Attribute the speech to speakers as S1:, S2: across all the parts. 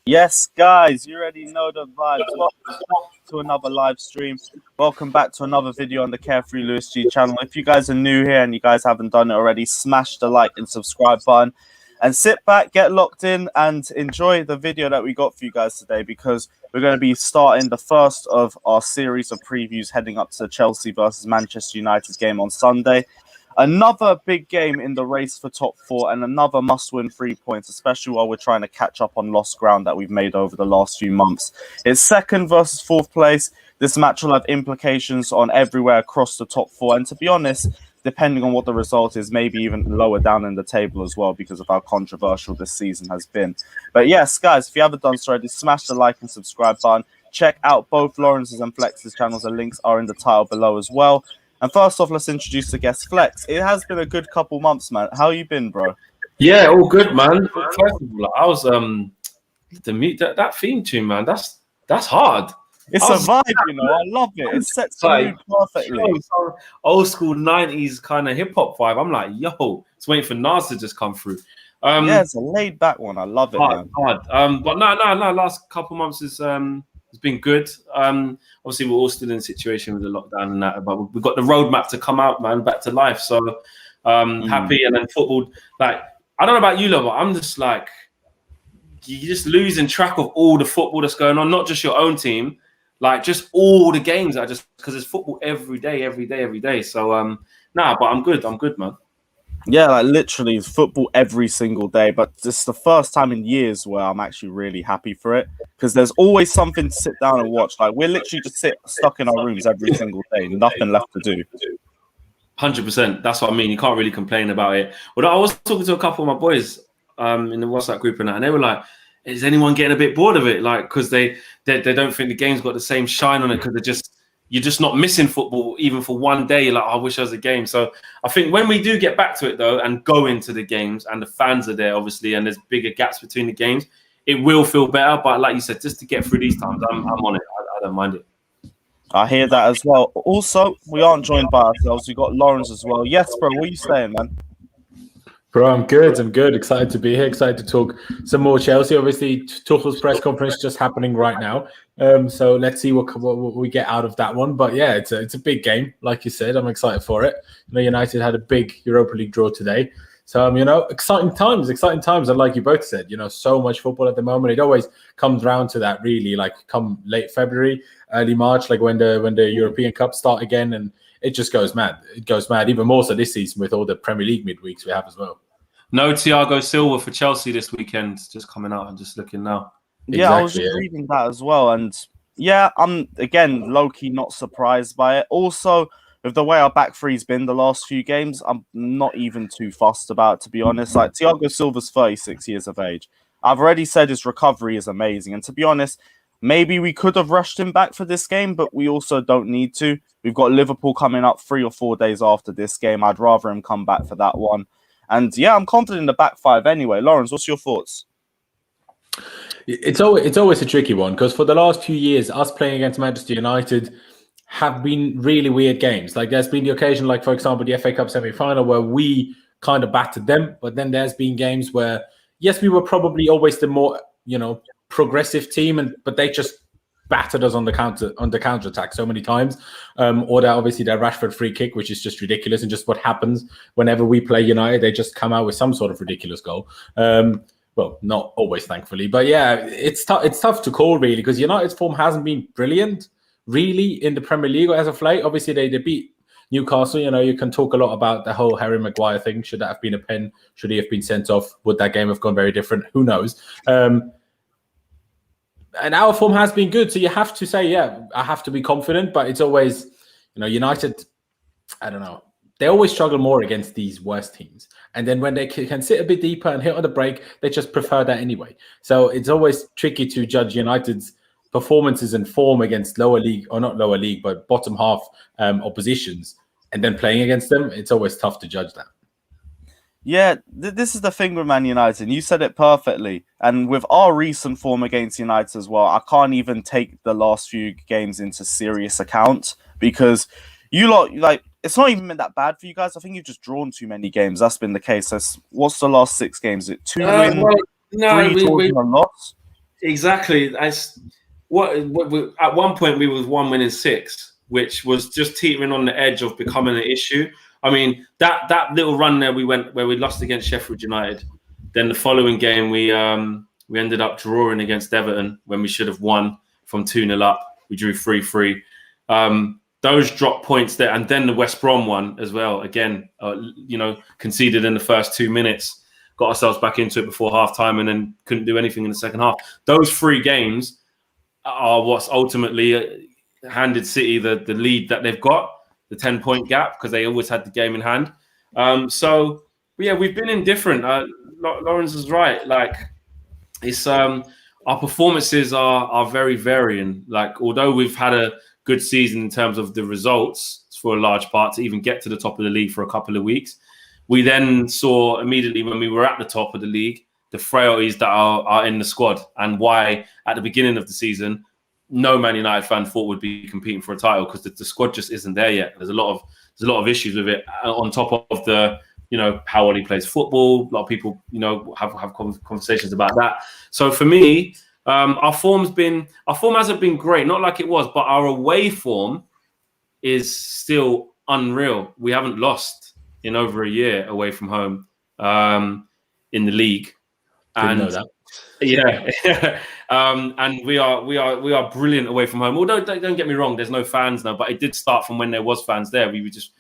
S1: Yes, guys, you already know the vibes. Welcome to another live stream. Welcome back to another video on the Carefree Lewis G channel. If you guys are new here and you guys haven't done it already, smash the like and subscribe button and sit back, get locked in and enjoy the video that we got for you guys today, because we're going to be starting the first of our series of previews heading up to the Chelsea versus Manchester United game on Sunday. Another big game in the race for top four and another must-win 3 points, especially while we're trying to catch up on lost ground that we've made over the last few months. It's second versus fourth place. This match will have implications on everywhere across the top four. And to be honest, depending on what the result is, maybe even lower down in the table as well, because of how controversial this season has been. But yes, guys, if you haven't done so already, smash the like and subscribe button. Check out both Lawrence's and Flex's channels. The links are in the title below as well. And first off, let's introduce the guest, Flex. It has been a good couple months, man. How you been, bro?
S2: Yeah, all good, man. First of all, I was that theme tune, man. That's hard.
S1: It's a vibe, you know. I love it. It sets the mood perfectly.
S2: Some old school 90s kind of hip hop vibe. I'm like, yo, it's waiting for Nas to just come through.
S1: Yeah, it's a laid back one. I love it, man.
S2: But no. Last couple months is it's been good. Obviously, we're all still in a situation with the lockdown and that, but we've got the roadmap to come out, man, back to life. So happy. And then football, like, I don't know about you, lot, but I'm just like, you're just losing track of all the football that's going on, not just your own team, like just all the games. Because there's football every day. So but I'm good, man.
S1: Yeah, like literally football every single day, but it's the first time in years where I'm actually really happy for it, because there's always something to sit down and watch. Like, we're literally just stuck in our rooms every single day, nothing left to do.
S2: 100%. That's what I mean. You can't really complain about it. Well, I was talking to a couple of my boys in the WhatsApp group and they were like, is anyone getting a bit bored of it? Like, because they don't think the game's got the same shine on it, because you're just not missing football even for one day. Like, I wish there was a game. So I think when we do get back to it, though, and go into the games and the fans are there, obviously, and there's bigger gaps between the games, it will feel better. But like you said, just to get through these times, I'm on it. I don't mind it.
S1: I hear that as well. Also, we aren't joined by ourselves. We've got Lawrence as well. Yes, bro, what are you saying, man?
S3: Bro, I'm good. Excited to be here. Excited to talk some more Chelsea. Obviously, Tuchel's press conference just happening right now. So let's see what we get out of that one. But yeah, it's a big game, like you said. I'm excited for it. United had a big Europa League draw today. So exciting times. And like you both said, so much football at the moment. It always comes round to that, really. Like, come late February, early March, like when the European Cup start again, and it just goes mad. It goes mad, even more so this season with all the Premier League midweeks we have as well.
S2: No Thiago Silva for Chelsea this weekend. Just coming out. I'm just looking now.
S1: Yeah, I was just reading that as well. And yeah, I'm, again, low-key not surprised by it. Also, with the way our back three's been the last few games, I'm not even too fussed about it, to be honest. Like, Thiago Silva's 36 years of age. I've already said his recovery is amazing. And to be honest, maybe we could have rushed him back for this game, but we also don't need to. We've got Liverpool coming up 3 or 4 days after this game. I'd rather him come back for that one. And yeah, I'm confident in the back five anyway. Lawrence, what's your thoughts?
S3: It's always a tricky one, because for the last few years, us playing against Manchester United have been really weird games. Like, there's been the occasion, like, for example, the FA Cup semi-final, where we kind of battered them. But then there's been games where, yes, we were probably always the more, progressive team, but they just battered us on the counter attack so many times. Or that obviously that Rashford free kick, which is just ridiculous, and just what happens whenever we play United, they just come out with some sort of ridiculous goal. Well, not always, thankfully, but yeah, it's tough to call, really, because United's form hasn't been brilliant, really, in the Premier League as of late. Obviously, they beat Newcastle. You can talk a lot about the whole Harry Maguire thing. Should that have been a pen? Should he have been sent off? Would that game have gone very different? Who knows? And our form has been good, so you have to say, yeah, I have to be confident. But it's always, United, I don't know. They always struggle more against these worst teams. And then when they can sit a bit deeper and hit on the break, they just prefer that anyway. So it's always tricky to judge United's performances and form against lower league, or not lower league, but bottom half oppositions. And then playing against them, it's always tough to judge that.
S1: Yeah, this is the thing with Man United, and you said it perfectly. And with our recent form against United as well, I can't even take the last few games into serious account, because you lot, like, it's not even been that bad for you guys. I think you've just drawn too many games. That's been the case. What's the last 6 games? Is it 2 wins, 3 draws, and a loss?
S2: Exactly. At one point we was 1 win in 6, which was just teetering on the edge of becoming an issue. I mean, that little run there we went where we lost against Sheffield United. Then the following game we ended up drawing against Everton when we should have won from 2-0 up. We drew 3-3. Those drop points there, and then the West Brom one as well. Again, conceded in the first 2 minutes, got ourselves back into it before half time, and then couldn't do anything in the second half. Those 3 games are what's ultimately handed City the lead that they've got, the 10-point gap, because they always had the game in hand. So yeah, we've been indifferent. Lawrence is right. Like, it's our performances are very varying. Like, although we've had a good season in terms of the results for a large part to even get to the top of the league for a couple of weeks, we then saw immediately when we were at the top of the league the frailties that are in the squad, and why at the beginning of the season no Man United fan thought would be competing for a title, because the squad just isn't there yet. There's a lot of issues with it, on top of the how well he plays football. A lot of people have conversations about that. So for me, our form hasn't been great, not like it was, but our away form is still unreal. We haven't lost in over a year away from home in the league.
S3: Didn't know that.
S2: Yeah, and we are brilliant away from home. Although don't get me wrong, there's no fans now, but it did start from when there was fans there. We're just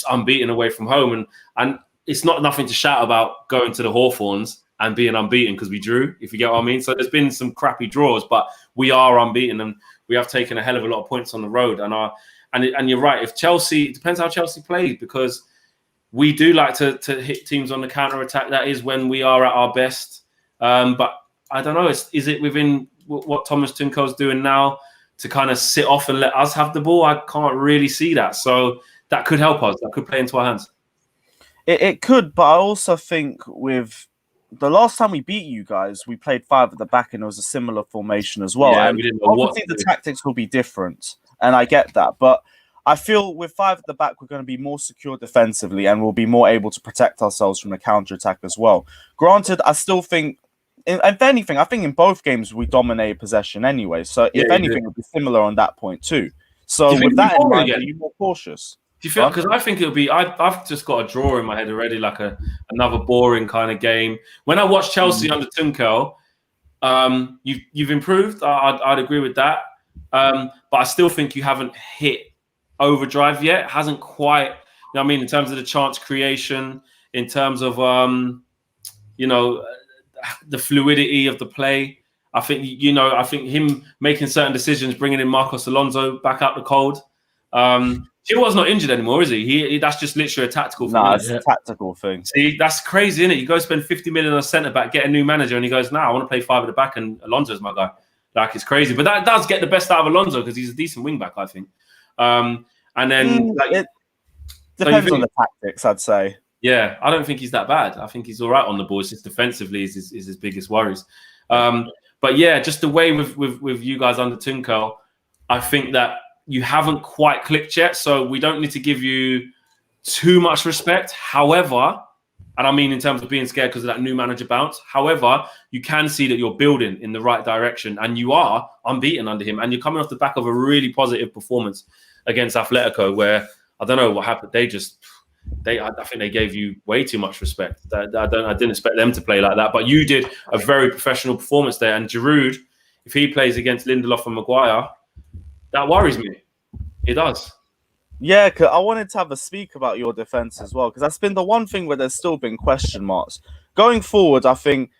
S2: unbeaten away from home, and it's not nothing to shout about going to the Hawthorns and being unbeaten because we drew, if you get what I mean. So there's been some crappy draws, but we are unbeaten, and we have taken a hell of a lot of points on the road. And you're right. If Chelsea, it depends how Chelsea plays, because we do like to hit teams on the counter attack. That is when we are at our best. But I don't know. Is it within what Thomas Tuchel's doing now to kind of sit off and let us have the ball? I can't really see that. So that could help us. That could play into our hands.
S1: It could, but I also think with the last time we beat you guys, we played 5 at the back, and it was a similar formation as well.
S2: Yeah,
S1: and
S2: we didn't know
S1: obviously the tactics will be different, and I get that. But I feel with 5 at the back, we're going to be more secure defensively, and we'll be more able to protect ourselves from the counter-attack as well. Granted, I still think, if anything, I think in both games we dominated possession anyway. So if anything, it would be similar on that point too. So with that in mind, are you more cautious?
S2: Do you feel? Because I think it'll be. I've just got a draw in my head already, like another boring kind of game. When I watch Chelsea under Tuchel, you've improved. I'd agree with that. But I still think you haven't hit overdrive yet. It hasn't quite. I mean, in terms of the chance creation, in terms of the fluidity of the play. I think him making certain decisions, bringing in Marcos Alonso back out the cold. Chilwell's not injured anymore, is he? That's just literally a tactical thing.
S1: No, it's a tactical thing.
S2: See, that's crazy, isn't it? You go spend 50 million on a centre back, get a new manager, and he goes, "No, I want to play 5 at the back, and Alonso's my guy." Like, it's crazy, but that does get the best out of Alonso because he's a decent wing back, I think. And then
S1: it depends on the tactics, I'd say.
S2: Yeah, I don't think he's that bad. I think he's all right on the ball. It's just defensively is his biggest worries. But yeah, just the way with you guys under Tuchel, I think that you haven't quite clicked yet, so we don't need to give you too much respect. However, and I mean in terms of being scared because of that new manager bounce. However, you can see that you're building in the right direction, and you are unbeaten under him, and you're coming off the back of a really positive performance against Atletico, where I don't know what happened. I think they gave you way too much respect. I didn't expect them to play like that, but you did a very professional performance there. And Giroud, if he plays against Lindelof and Maguire, that worries me. It does.
S1: Yeah, cause I wanted to have a speak about your defense as well, because that's been the one thing where there's still been question marks. Going forward, I think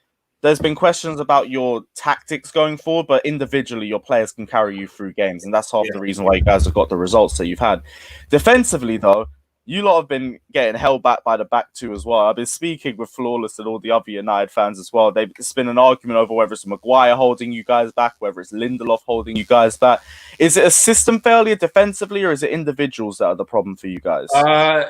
S1: there's been questions about your tactics going forward, but individually, your players can carry you through games, and that's half the reason why you guys have got the results that you've had. Defensively, though, you lot have been getting held back by the back two as well. I've been speaking with Flawless and all the other United fans as well. It's been an argument over whether it's Maguire holding you guys back, whether it's Lindelof holding you guys back. Is it a system failure defensively, or is it individuals that are the problem for you guys?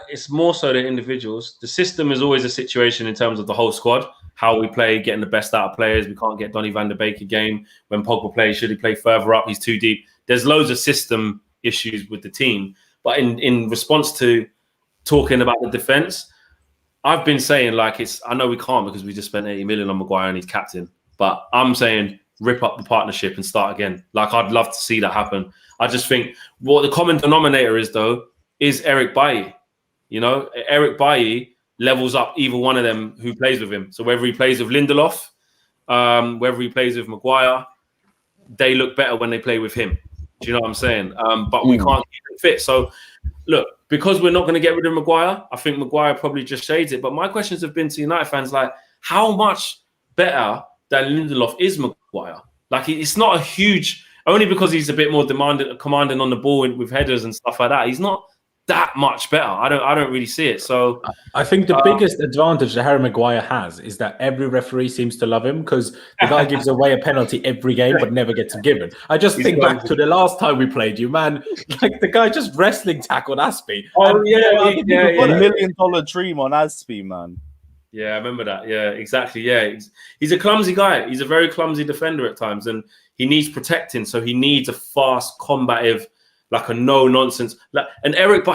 S2: It's more so the individuals. The system is always a situation in terms of the whole squad, how we play, getting the best out of players. We can't get Donny van der Beek again. When Pogba plays, should he play further up? He's too deep. There's loads of system issues with the team. But in response to talking about the defense, I've been saying, like, I know we can't because we just spent 80 million on Maguire and he's captain, but I'm saying rip up the partnership and start again. Like, I'd love to see that happen. I just think what the common denominator is, though, is Eric Bailly. You know, Eric Bailly levels up either one of them who plays with him. So whether he plays with Lindelof, whether he plays with Maguire, they look better when they play with him. Do you know what I'm saying? But we can't keep it fit. So, look, because we're not going to get rid of Maguire, I think Maguire probably just shades it. But my questions have been to United fans, like, how much better than Lindelof is Maguire? Like, it's not a huge, only because he's a bit more commanding on the ball with headers and stuff like that. He's not that much better. I don't really see it. So
S3: I think the biggest advantage that Harry Maguire has is that every referee seems to love him, because the guy gives away a penalty every game but never gets it given. I just think back to the last time we played you, man. Like, the guy just wrestling tackled Aspie.
S1: Oh, $1 million dream on Aspie, man.
S2: Yeah, I remember that. Yeah, exactly. Yeah, he's a clumsy guy. He's a very clumsy defender at times, and he needs protecting. So he needs a fast, combative, like a no-nonsense. But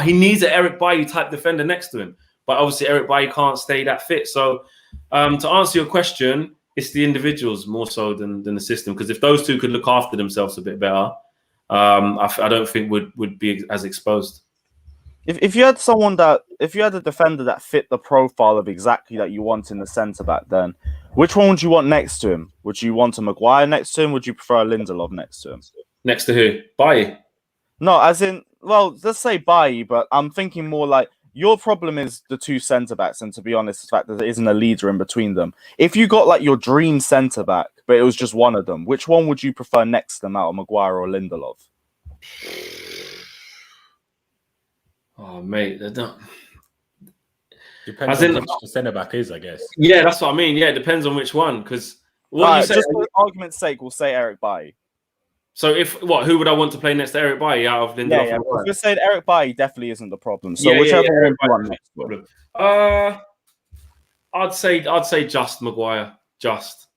S2: he needs an Eric Bailly type defender next to him. But obviously, Eric Bailly can't stay that fit. So to answer your question, it's the individuals more so than the system. Because if those two could look after themselves a bit better, I don't think would be as exposed.
S1: If you had a defender that fit the profile of exactly that you want in the centre back, then which one would you want next to him? Would you want a Maguire next to him? Would you prefer a Lindelof next to him?
S2: Next to who? Bailly?
S1: No, as in, well, let's say Bailly, but I'm thinking more like your problem is the two centre backs, and to be honest, the fact that there isn't a leader in between them. If you got like your dream centre back, but it was just one of them, which one would you prefer next to them out of Maguire or Lindelof?
S3: Oh, mate, they don't. Depends on which the centre back is, I guess.
S2: Yeah, that's what I mean. Yeah, it depends on which one. Because
S1: just for argument's sake, we'll say Eric Bailly.
S2: So who would I want to play next to Eric Bailly out of Lindelof?
S1: Yeah. We're saying Eric Bailly definitely isn't the problem. So whichever one you want next problem.
S2: I'd say just Maguire. Just.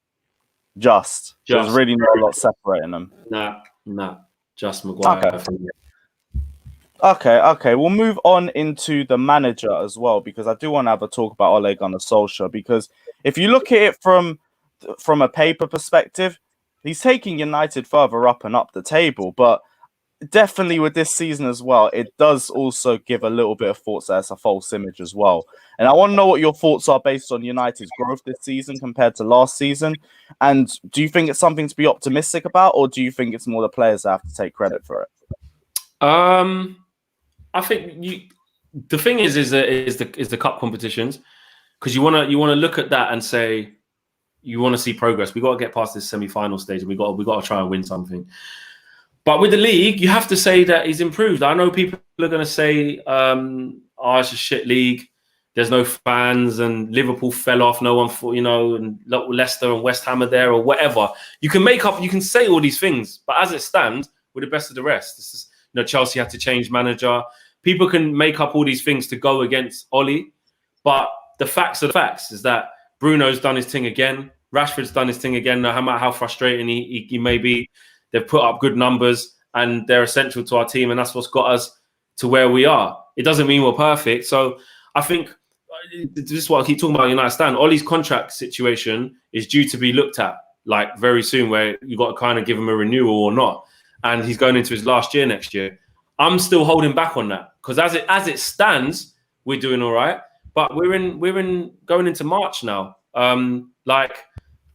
S1: There's really not a lot separating them.
S2: Nah. Just Maguire.
S1: Okay. We'll move on into the manager as well, because I do want to have a talk about Ole Gunnar Solskjaer, because if you look at it from a paper perspective, he's taking United further up and up the table, but definitely with this season as well, it does also give a little bit of thoughts that it's a false image as well. And I want to know what your thoughts are based on United's growth this season compared to last season. And do you think it's something to be optimistic about, or do you think it's more the players that have to take credit for it?
S2: I think the thing is the cup competitions, because you want to look at that and say you want to see progress. We got to get past this semi-final stage, and we got to try and win something. But with the league, you have to say that he's improved. I know people are going to say, it's a shit league. There's no fans, and Liverpool fell off. No one, and Leicester and West Ham are there, or whatever. You can say all these things, but as it stands, we're the best of the rest. This is, Chelsea had to change manager. People can make up all these things to go against Ole, but the facts are the facts. Is that Bruno's done his thing again. Rashford's done his thing again. No matter how frustrating he may be, they've put up good numbers and they're essential to our team, and that's what's got us to where we are. It doesn't mean we're perfect. So I think this is what I keep talking about. United stand. Ole's contract situation is due to be looked at like very soon, where you got to kind of give him a renewal or not, and he's going into his last year next year. I'm still holding back on that, because as it stands, we're doing all right. But we're in going into March now.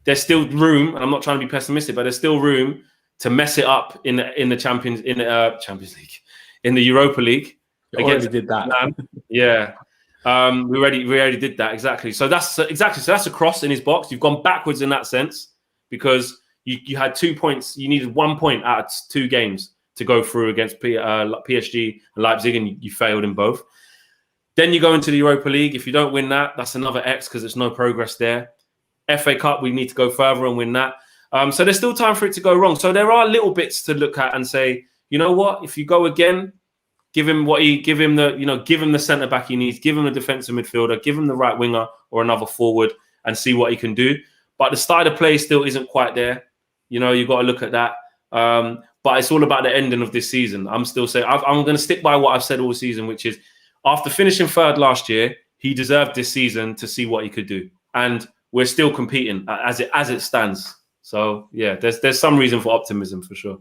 S2: There's still room, and I'm not trying to be pessimistic, but there's still room to mess it up in the Champions League, in the Europa League.
S3: We already did that.
S2: Yeah, we already did that, exactly. So that's a cross in his box. You've gone backwards in that sense, because you had 2 points. You needed 1 point out of 2 games to go through against PSG and Leipzig, and you failed in both. Then you go into the Europa League. If you don't win that, that's another X, because there's no progress there. FA Cup, we need to go further and win that. So there's still time for it to go wrong. So there are little bits to look at and say, you know what? If you go again, give him the centre back he needs, give him a defensive midfielder, give him the right winger or another forward, and see what he can do. But the style of play still isn't quite there. You've got to look at that. But it's all about the ending of this season. I'm still saying I'm going to stick by what I've said all season, which is after finishing third last year, he deserved this season to see what he could do, and we're still competing as it stands. So yeah, there's some reason for optimism for sure.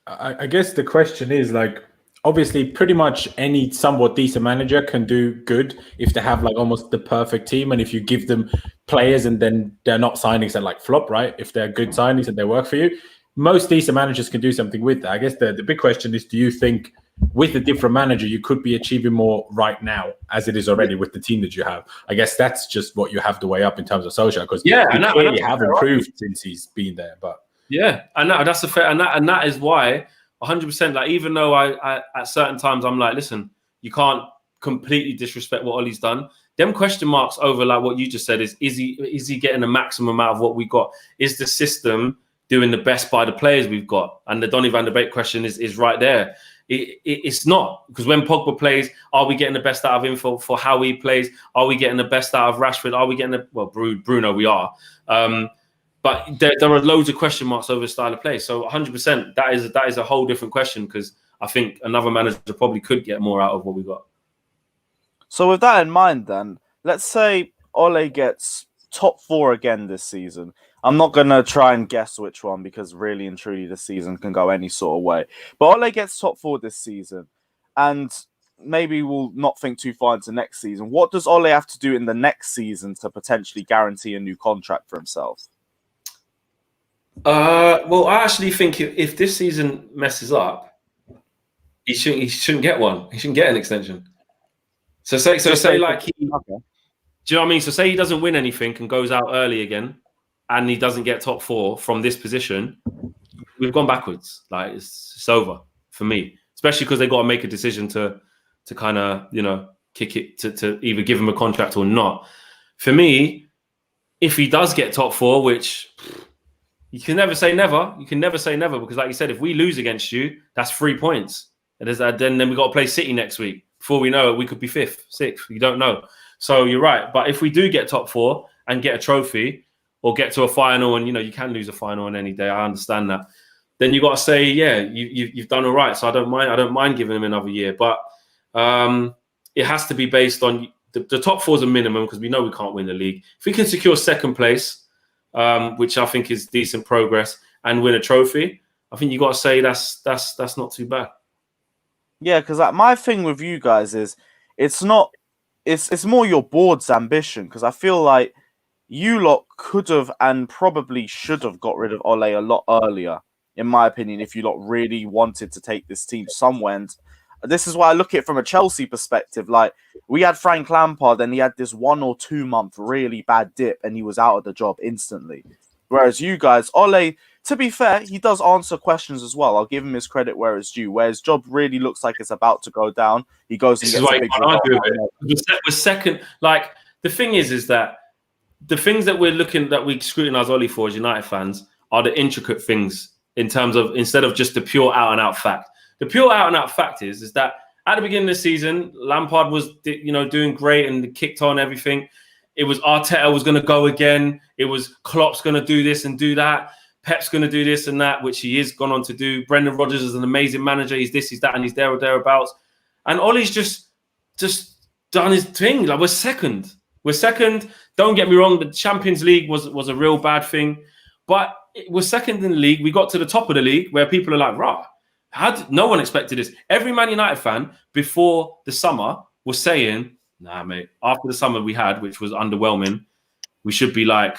S3: I guess the question is like, obviously, pretty much any somewhat decent manager can do good if they have like almost the perfect team, and if you give them players and then they're not signings that like flop, right? If they're good signings and they work for you, most decent managers can do something with that. I guess the big question is, do you think with a different manager you could be achieving more right now as it is already with the team that you have? I guess that's just what you have to weigh up in terms of Solskjaer, because
S2: Yeah,
S3: he
S2: and
S3: clearly
S2: that's
S3: have
S2: fair,
S3: improved since he's been there. But
S2: yeah, and that's a fair, and that is why 100%. Like, even though I at certain times I'm like, listen, you can't completely disrespect what Ollie's done. Them question marks over like what you just said is he getting the maximum out of what we got? Is the system doing the best by the players we've got? And the Donny van de Beek question is right there. It's not, because when Pogba plays, are we getting the best out of him for how he plays? Are we getting the best out of Rashford? Are we getting Bruno? We are. But there are loads of question marks over the style of play. So 100%, that is a whole different question, because I think another manager probably could get more out of what we got.
S1: So with that in mind, then, let's say Ole gets top 4 again this season. I'm not going to try and guess which one, because really and truly this season can go any sort of way. But Ole gets top 4 this season, and maybe we'll not think too far into next season. What does Ole have to do in the next season to potentially guarantee a new contract for himself?
S2: Well, I actually think if this season messes up, he shouldn't get one. He shouldn't get an extension. So say like he, okay. Do you know what I mean? So say he doesn't win anything and goes out early again, and he doesn't get top 4 from this position, we've gone backwards. Like, it's over for me, especially because they got to make a decision to kind of, you know, kick it to either give him a contract or not. For me, if he does get top 4, which you can never say never. You can never say never, because like you said, if we lose against you, that's 3 points. And then we got to play City next week. Before we know it, we could be 5th, 6th. You don't know. So you're right. But if we do get top 4 and get a trophy, or get to a final, and you know you can lose a final on any day, I understand that. Then you got to say, yeah, you've done all right. So I don't mind giving him another year. But it has to be based on the top 4 is a minimum, because we know we can't win the league. If we can secure 2nd place, which I think is decent progress, and win a trophy, I think you got to say that's not too bad.
S1: Yeah, because like, my thing with you guys is it's more your board's ambition, because I feel like you lot could have and probably should have got rid of Ole a lot earlier, in my opinion, if you lot really wanted to take this team somewhere. And this is why I look at it from a Chelsea perspective. Like, we had Frank Lampard, and he had this 1 or 2 month really bad dip, and he was out of the job instantly. Whereas you guys, Ole, to be fair, he does answer questions as well. I'll give him his credit where it's due. Where his job really looks like it's about to go down, he goes and gets a big result.
S2: We're second. Like, the thing is that the things that we scrutinize Ole for as United fans are the intricate things, in terms of, instead of just the pure out and out fact. The pure out and out fact is that at the beginning of the season, Lampard was, you know, doing great and kicked on everything. It was Arteta was going to go again. It was Klopp's going to do this and do that. Pep's going to do this and that, which he is gone on to do. Brendan Rodgers is an amazing manager. He's this, he's that, and he's there or thereabouts. And Ole's just done his thing. Like, we're second. We're second. Don't get me wrong. The Champions League was a real bad thing, but we're second in the league. We got to the top of the league where people are like, rah, no one expected this. Every Man United fan before the summer was saying, nah, mate, after the summer we had, which was underwhelming, we should be like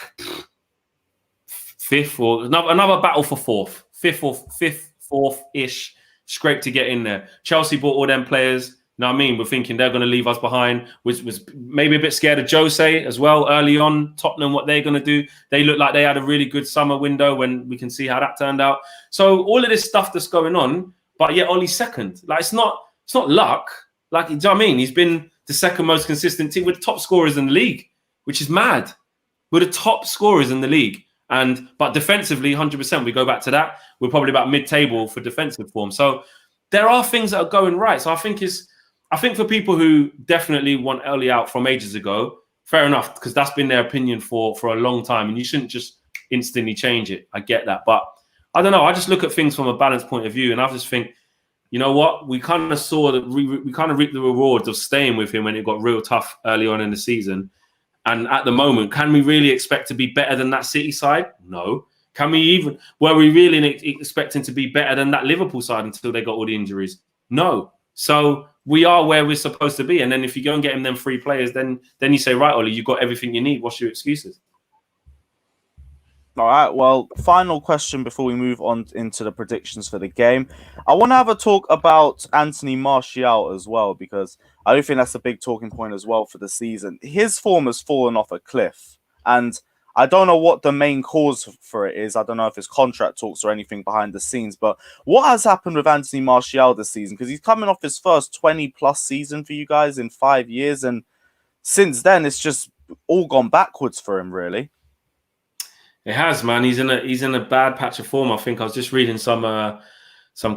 S2: 5th, or another battle for 4th, 5th, 4th-ish, scrape to get in there. Chelsea bought all them players. You know what I mean? We're thinking they're going to leave us behind. Was maybe a bit scared of Jose as well early on. Tottenham, what they're going to do. They look like they had a really good summer window, when we can see how that turned out. So all of this stuff that's going on, but yet Ole's second. Like, it's not luck. Like, do you know what I mean? He's been the second most consistent team. We're the top scorers in the league, which is mad. We're the top scorers in the league. But defensively, 100%, we go back to that. We're probably about mid-table for defensive form. So there are things that are going right. So I think for people who definitely want Ole out from ages ago, fair enough, because that's been their opinion for a long time, and you shouldn't just instantly change it. I get that. But I don't know. I just look at things from a balanced point of view, and I just think, you know what? We kind of saw that we kind of reaped the rewards of staying with him when it got real tough early on in the season. And at the moment, can we really expect to be better than that City side? No. Were we really expecting to be better than that Liverpool side until they got all the injuries? No. So we are where we're supposed to be. And then if you go and get him them 3 players, then you say, right, Ollie, you've got everything you need. What's your excuses?
S1: All right, well, final question before we move on into the predictions for the game. I want to have a talk about Anthony Martial as well, because I do think that's a big talking point as well for the season. His form has fallen off a cliff, and I don't know what the main cause for it is. I don't know if it's contract talks or anything behind the scenes, but what has happened with Anthony Martial this season? Because he's coming off his first 20-plus season for you guys in 5 years, and since then, it's just all gone backwards for him, really.
S2: It has, man. He's in a bad patch of form. I think I was just reading some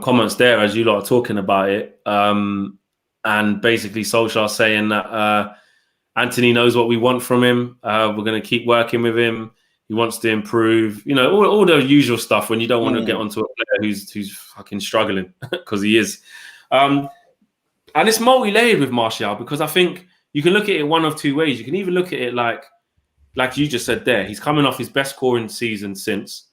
S2: comments there as you lot are talking about it, and basically Solskjaer saying that Anthony knows what we want from him. We're going to keep working with him. He wants to improve. You know, all the usual stuff when you don't want to get onto a player who's fucking struggling, because he is. And it's multi-layered with Martial, because I think you can look at it one of 2 ways. You can either look at it like you just said there, he's coming off his best scoring season since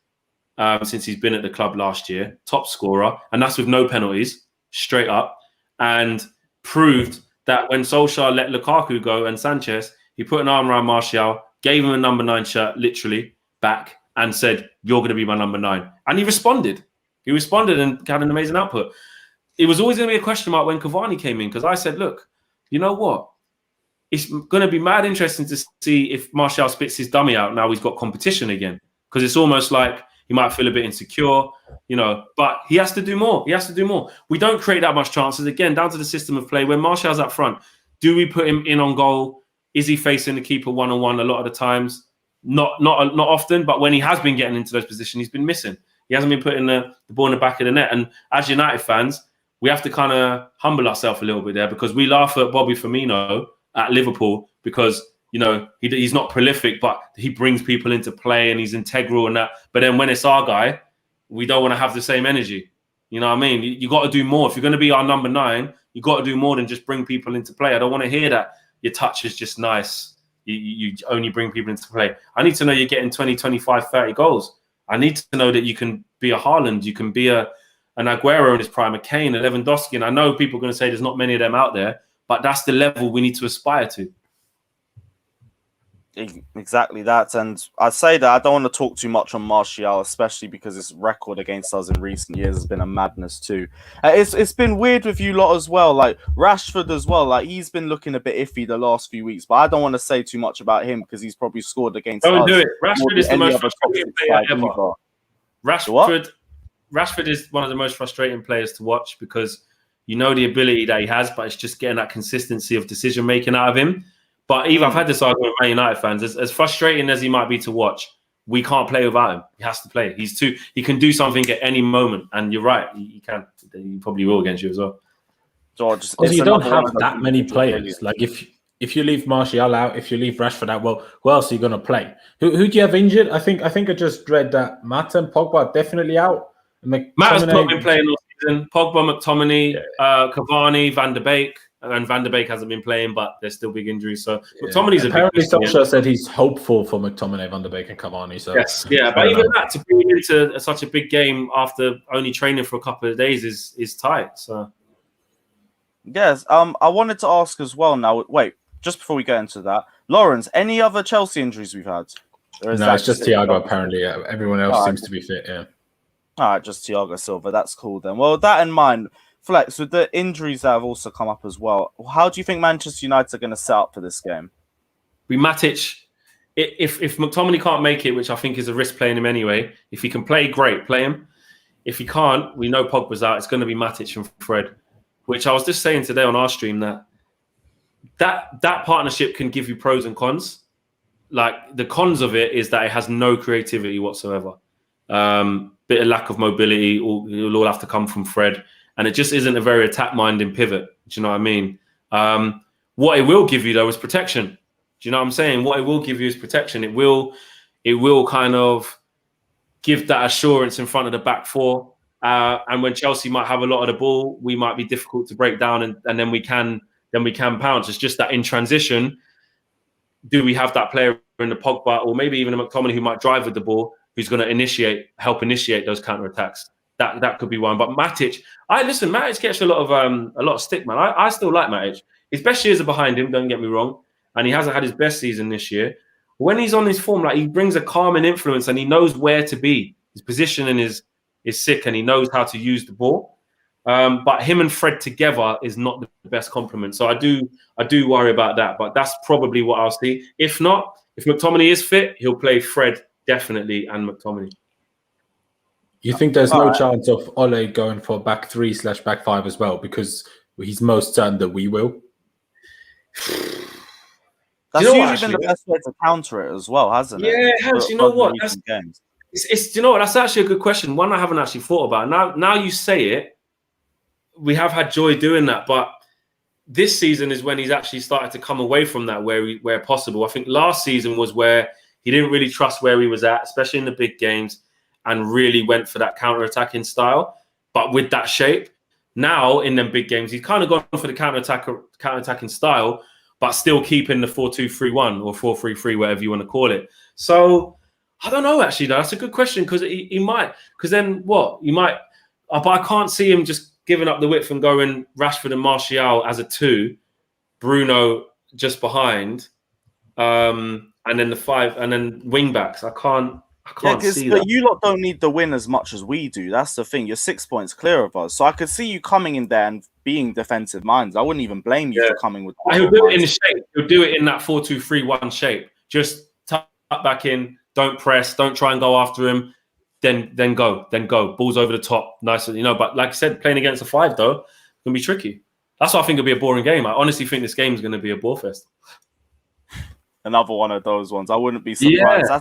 S2: he's been at the club last year, top scorer, and that's with no penalties, straight up, and proved that when Solskjaer let Lukaku go and Sanchez, he put an arm around Martial, gave him a number 9 shirt, literally, back, and said, you're going to be my number 9. And he responded. He responded and had an amazing output. It was always going to be a question mark when Cavani came in, because I said, look, you know what? It's going to be mad interesting to see if Martial spits his dummy out now he's got competition again, because it's almost like he might feel a bit insecure, you know, but he has to do more. He has to do more. We don't create that much chances. Again, down to the system of play. When Martial's up front, do we put him in on goal? Is he facing the keeper one-on-one a lot of the times? Not often, but when he has been getting into those positions, he's been missing. He hasn't been putting the ball in the back of the net. And as United fans, we have to kind of humble ourselves a little bit there, because we laugh at Bobby Firmino at Liverpool because, you know, he's not prolific, but he brings people into play and he's integral and that. But then when it's our guy, we don't want to have the same energy. You know what I mean? You got to do more. If you're going to be our number 9, you got to do more than just bring people into play. I don't want to hear that your touch is just nice. You only bring people into play. I need to know you're getting 20, 25, 30 goals. I need to know that you can be a Haaland, you can be an Aguero in his prime, a Kane, a Lewandowski. And I know people are going to say there's not many of them out there, but that's the level we need to aspire to.
S1: Exactly that. And I say that I don't want to talk too much on Martial, especially because his record against us in recent years has been a madness too. It's been weird with you lot as well, like Rashford as well. Like, he's been looking a bit iffy the last few weeks, but I don't want to say too much about him because he's probably scored against us.
S2: Don't do it. Rashford is the most frustrating player ever. Rashford is one of the most frustrating players to watch, because you know the ability that he has, but it's just getting that consistency of decision making out of him. But even I've had this argument with Man United fans. As frustrating as he might be to watch, we can't play without him. He has to play. He can do something at any moment. And you're right, he can. He probably will against you as well.
S3: George, you don't have that many players. Like if you leave Martial out, if you leave Rashford out, well, who else are you going to play? Who do you have injured? I think I just read that Mata and Pogba are definitely out.
S2: Mata's not been playing all season. Pogba, McTominay, Cavani, Van der Beek. And Van der Beek hasn't been playing, but there's still big injuries. So McTominay's
S3: apparently Solskjaer said he's hopeful for McTominay, Van der Beek, and Cavani. So
S2: yes, yeah, but even that to bring into such a big game after only training for a couple of days is tight. So
S1: yes, I wanted to ask as well. Now, wait, just before we get into that, Lawrence, any other Chelsea injuries we've had?
S3: No, it's just Thiago. Apparently, everyone else seems to be fit. Yeah.
S1: All right, just Thiago Silva. That's cool then. Well, with that in mind, Flex, with the injuries that have also come up as well, how do you think Manchester United are going to set up for this game?
S2: Matic, if McTominay can't make it, which I think is a risk playing him anyway, if he can play, great, play him. If he can't, we know Pogba's out. It's going to be Matic and Fred, which I was just saying today on our stream that partnership can give you pros and cons. Like, the cons of it is that it has no creativity whatsoever. Bit of lack of mobility. It'll all have to come from Fred. And it just isn't a very attack-minded pivot. Do you know what I mean? What it will give you, though, is protection. Do you know what I'm saying? What it will give you is protection. It will kind of give that assurance in front of the back four. And when Chelsea might have a lot of the ball, we might be difficult to break down, and then we can pounce. It's just that in transition, do we have that player in the Pogba or maybe even a McTominay who might drive with the ball, who's going to help initiate those counter-attacks. That could be one. But Matic, Matic gets a lot of stick, man. I still like Matic. His best years are behind him, don't get me wrong. And he hasn't had his best season this year. When he's on his form, like, he brings a calming influence and he knows where to be. His positioning is sick and he knows how to use the ball. But him and Fred together is not the best complement. So I do worry about that. But that's probably what I'll see. If not, if McTominay is fit, he'll play Fred definitely and McTominay.
S3: You think there's no chance of Ole going for back 3/back 5 as well, because he's most certain that we will?
S1: That's usually been the best way to counter it as well, hasn't it?
S2: Yeah, it has. You know what? That's actually a good question. One I haven't actually thought about. Now you say it, we have had joy doing that, but this season is when he's actually started to come away from that where possible. I think last season was where he didn't really trust where he was at, especially in the big games, and really went for that counter-attacking style, but with that shape. Now, in them big games, he's kind of gone for the counter-attacking style, but still keeping the 4-2-3-1 or 4-3-3, whatever you want to call it. So, I don't know, actually, though. That's a good question, because he might. Because then what? You might. But I can't see him just giving up the width and going Rashford and Martial as a 2, Bruno just behind, and then the 5, and then wing-backs. I can't see that.
S1: You lot don't need the win as much as we do. That's the thing. You're 6 points clear of us. So I could see you coming in there and being defensive minds. I wouldn't even blame you for coming with.
S2: He'll do it in the shape. He'll do it in that 4-2-3-1 shape. Just tuck back in. Don't press. Don't try and go after him. Then go. Balls over the top. Nice, But like I said, playing against a 5 though, can be tricky. That's why I think it'll be a boring game. I honestly think this game is going to be a bore fest.
S1: Another one of those ones. I wouldn't be surprised. Yeah.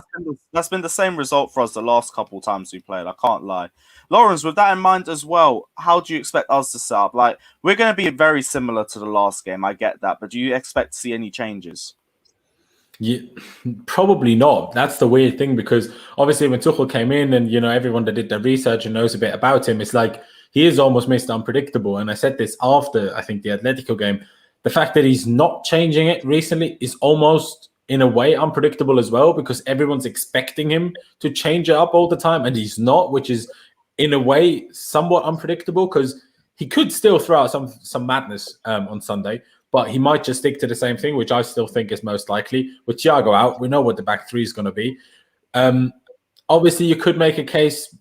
S1: That's been the same result for us the last couple times we played. I can't lie. Lawrence, with that in mind as well, how do you expect us to set up? Like, we're going to be very similar to the last game. I get that. But do you expect to see any changes?
S3: Yeah, probably not. That's the weird thing, because obviously when Tuchel came in and, everyone that did their research and knows a bit about him, it's like he is almost Mr. Unpredictable. And I said this after, I think, the Atletico game. The fact that he's not changing it recently is almost, in a way, unpredictable as well, because everyone's expecting him to change it up all the time, and he's not, which is, in a way, somewhat unpredictable, because he could still throw out some madness on Sunday, but he might just stick to the same thing, which I still think is most likely. With Thiago out, we know what the back 3 is going to be. Obviously, you could make a case.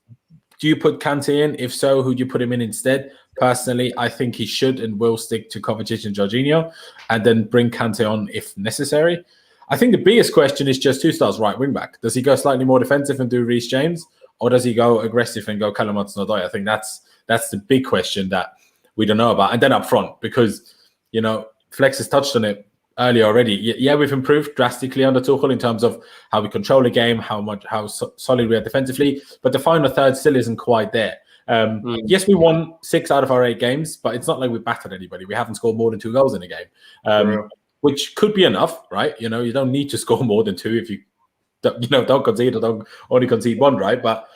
S3: Do you put Kante in? If so, who do you put him in instead? Personally, I think he should and will stick to Kovacic and Jorginho, and then bring Kante on if necessary. I think the biggest question is just who starts right wing back. Does he go slightly more defensive and do Reece James, or does he go aggressive and go Callum Hudson-Odoi? I think that's the big question that we don't know about. And then up front, because Flex has touched on it earlier already. Yeah, we've improved drastically under Tuchel in terms of how we control the game, how solid we are defensively, but the final third still isn't quite there. Yes, we won 6 out of our 8 games, but it's not like we battered anybody. We haven't scored more than 2 goals in a game, which could be enough, right? You don't need to score more than 2 if you don't concede or don't only concede 1, right? But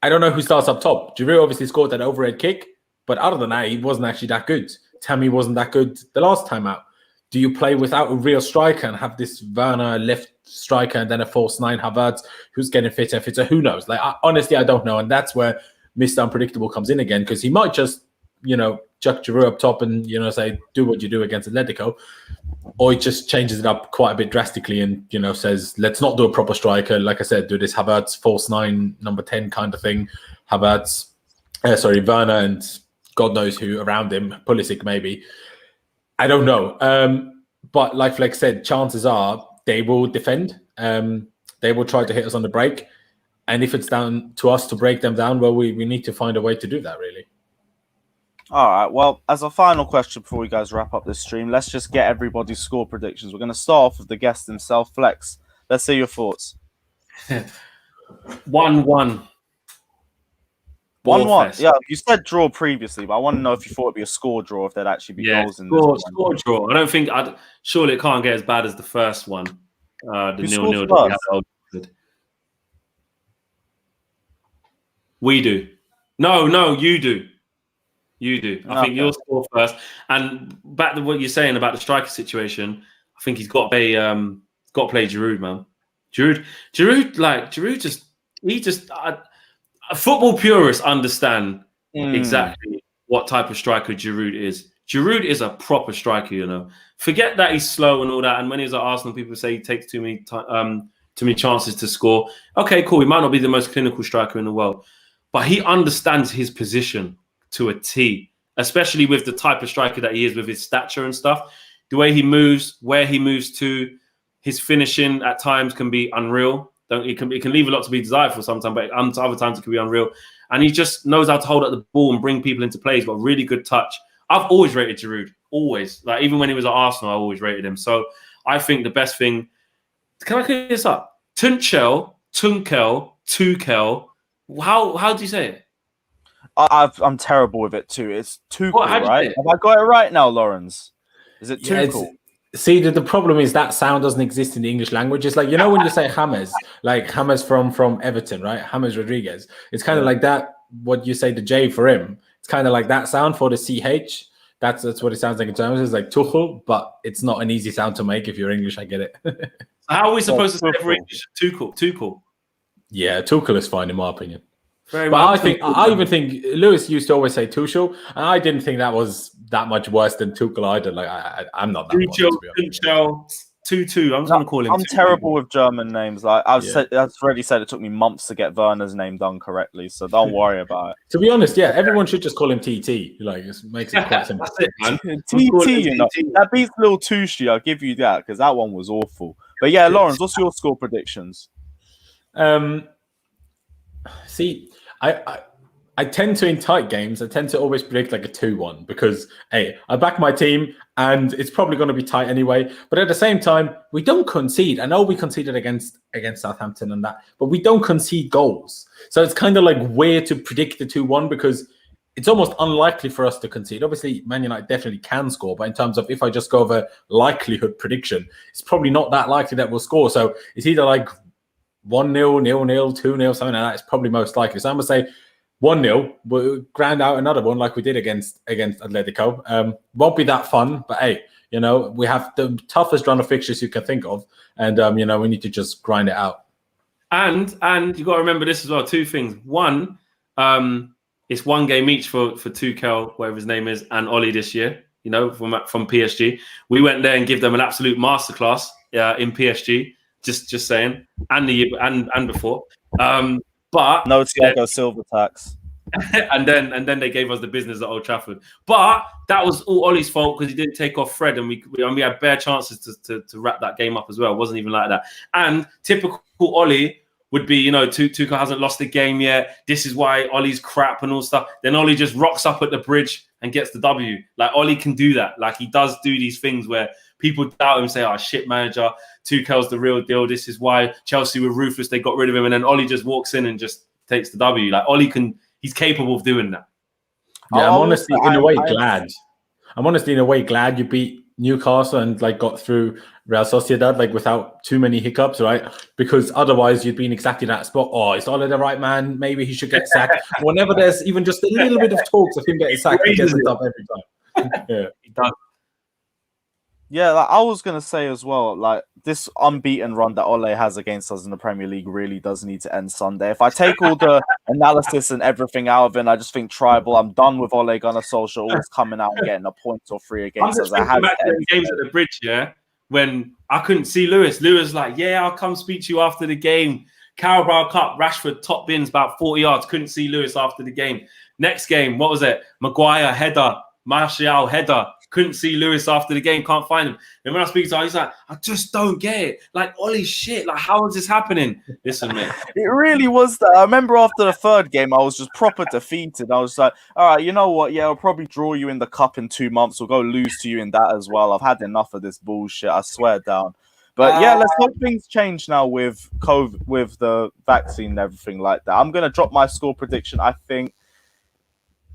S3: I don't know who starts up top. Giroud obviously scored that overhead kick, but other than that, he wasn't actually that good. Tammy wasn't that good the last time out. Do you play without a real striker and have this Werner left striker and then a false 9 Havertz who's getting fitter? Who knows? Honestly, I don't know. And that's where Mr. Unpredictable comes in again, because he might just, chuck Giroud up top and, say, do what you do against Atletico. Or he just changes it up quite a bit drastically and, says, let's not do a proper striker. Like I said, do this Havertz, false 9, number 10 kind of thing. Werner and God knows who around him, Pulisic maybe. I don't know. But like Flex said, chances are they will defend. They will try to hit us on the break. And if it's down to us to break them down, well, we need to find a way to do that, really.
S1: All right. Well, as a final question before we guys wrap up this stream, let's just get everybody's score predictions. We're going to start off with the guest himself, Flex. Let's see your thoughts.
S2: 1-1.
S1: 1-1. Yeah, you said draw previously, but I want to know if you thought it'd be a score draw, if there'd actually be goals in this.
S2: Score draw. I don't think. Surely it can't get as bad as the first one. The 0-0 that we had. We do. No, you do. You do. I think you'll score first. And back to what you're saying about the striker situation, I think he's got to play Giroud, man. Giroud just football purists understand exactly what type of striker Giroud is. Giroud is a proper striker, you know. Forget that he's slow and all that. And when he's at Arsenal, people say he takes too many chances to score. Okay, cool. He might not be the most clinical striker in the world, but he understands his position to a T, especially with the type of striker that he is, with his stature and stuff. The way he moves, where he moves to, his finishing at times can be unreal. It can leave a lot to be desired for sometimes, but other times it can be unreal. And he just knows how to hold up the ball and bring people into play. He's got a really good touch. I've always rated Giroud, always. Like, even when he was at Arsenal, I always rated him. So I think the best thing, can I clear this up? Tuchel, how do you say it?
S1: I'm terrible with it too. It's Tuchel, right? Have I got it right now, Lawrence? Is it Tuchel?
S3: See, the problem is that sound doesn't exist in the English language. It's like, you know, when you say James, like James from Everton, right? James Rodriguez. It's kind of like that, what you say the J for him. It's kind of like that sound for the CH. That's what it sounds like in terms. It's like Tuchel, but it's not an easy sound to make. If you're English, I get it.
S2: How are we supposed to say it for English? Tuchel.
S3: Yeah, Tuchel is fine in my opinion.
S2: Very
S3: well.
S2: But
S3: I even think Lewis used to always say Tuchel, and I didn't think that was that much worse than Tuchel either. Like I'm not that
S2: Tuchel, Tutu. I'm just gonna call him.
S1: I'm terrible with German names. Like I've already said, it took me months to get Werner's name done correctly, so don't worry about it.
S3: To be honest, yeah, everyone should just call him TT. Like, it makes it quite simple.
S2: That's it, man.
S1: TT, you know, that beats Lil Tushy. I'll give you that, because that one was awful. But yeah, Lawrence, what's your score predictions?
S3: See, I tend to, in tight games, I tend to always predict like a 2-1 because, hey, I back my team and it's probably going to be tight anyway. But at the same time, we don't concede. I know we conceded against Southampton and that, but we don't concede goals. So it's kind of like weird to predict the 2-1 because it's almost unlikely for us to concede. Obviously, Man United definitely can score, but in terms of if I just go over likelihood prediction, it's probably not that likely that we'll score. So it's either like 1-0, 0-0, 2-0, something like that. It's probably most likely. So I'm going to say 1-0, we'll grind out another one like we did against Atletico. Won't be that fun, but hey, you know, we have the toughest run of fixtures you can think of, and you know, we need to just grind it out.
S2: And you got to remember this as well. Two things. One, it's one game each for Tuchel, whatever his name is, and Oli this year. You know, from PSG, we went there and give them an absolute masterclass in PSG. Just saying, and before. But
S1: no Thiago Silva tax.
S2: and then they gave us the business at Old Trafford. But that was all Ollie's fault because he didn't take off Fred, and we had bare chances to wrap that game up as well. It wasn't even like that. And typical Ollie would be, you know, Tuchel hasn't lost the game yet. This is why Ollie's crap and all stuff. Then Ollie just rocks up at the bridge and gets the W. Like, Ollie can do that. Like, he does do these things where people doubt him and say, oh, shit, manager, Tuchel's the real deal. This is why Chelsea were ruthless. They got rid of him. And then Ollie just walks in and just takes the W. Like, Ollie he's capable of doing that.
S3: Yeah, I'm honestly in a way glad you beat Newcastle and like got through Real Sociedad like without too many hiccups, right? Because otherwise you'd be in exactly that spot. Oh, is Ollie the right man? Maybe he should get sacked. Whenever there's even just a little bit of talks of him getting sacked, he gets it up every time. Yeah,
S2: he does.
S1: Yeah, like I was gonna say as well, like this unbeaten run that Ole has against us in the Premier League really does need to end Sunday. If I take all the analysis and everything out of it, and I just think tribal, I'm done with Ole Gunnar Solskjaer always coming out and getting a point or three against us.
S2: I'm just thinking back to the games at the Bridge, yeah, when I couldn't see Lewis. Lewis like, yeah, I'll come speak to you after the game. Carabao Cup, Rashford top bins about 40 yards. Couldn't see Lewis after the game. Next game, what was it? Maguire header, Martial header. Couldn't see Lewis after the game, can't find him. And when I speak to him, he's like, I just don't get it. Like, Ollie, shit, like, how is this happening? Listen, mate.
S1: It really was that. I remember after the third game, I was just proper defeated. I was like, all right, you know what? Yeah, I'll probably draw you in the cup in 2 months. We'll go lose to you in that as well. I've had enough of this bullshit. I swear down. But yeah, let's hope things change now with COVID, with the vaccine and everything like that. I'm going to drop my score prediction. I think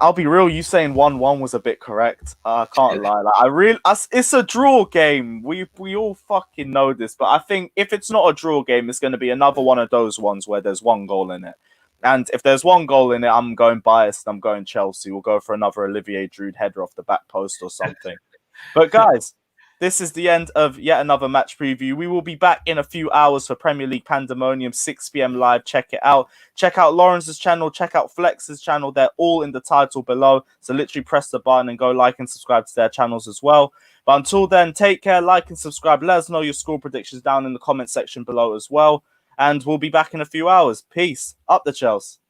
S1: I'll be real. You saying 1-1 was a bit correct. I can't lie. Like, it's a draw game. We all fucking know this. But I think if it's not a draw game, it's going to be another one of those ones where there's one goal in it. And if there's one goal in it, I'm going biased. I'm going Chelsea. We'll go for another Olivier Giroud header off the back post or something. But guys, this is the end of yet another match preview. We will be back in a few hours for Premier League Pandemonium, 6 p.m. live. Check it out. Check out Lawrence's channel. Check out Flex's channel. They're all in the title below. So literally press the button and go like and subscribe to their channels as well. But until then, take care, like and subscribe. Let us know your score predictions down in the comment section below as well. And we'll be back in a few hours. Peace. Up the Chelsea.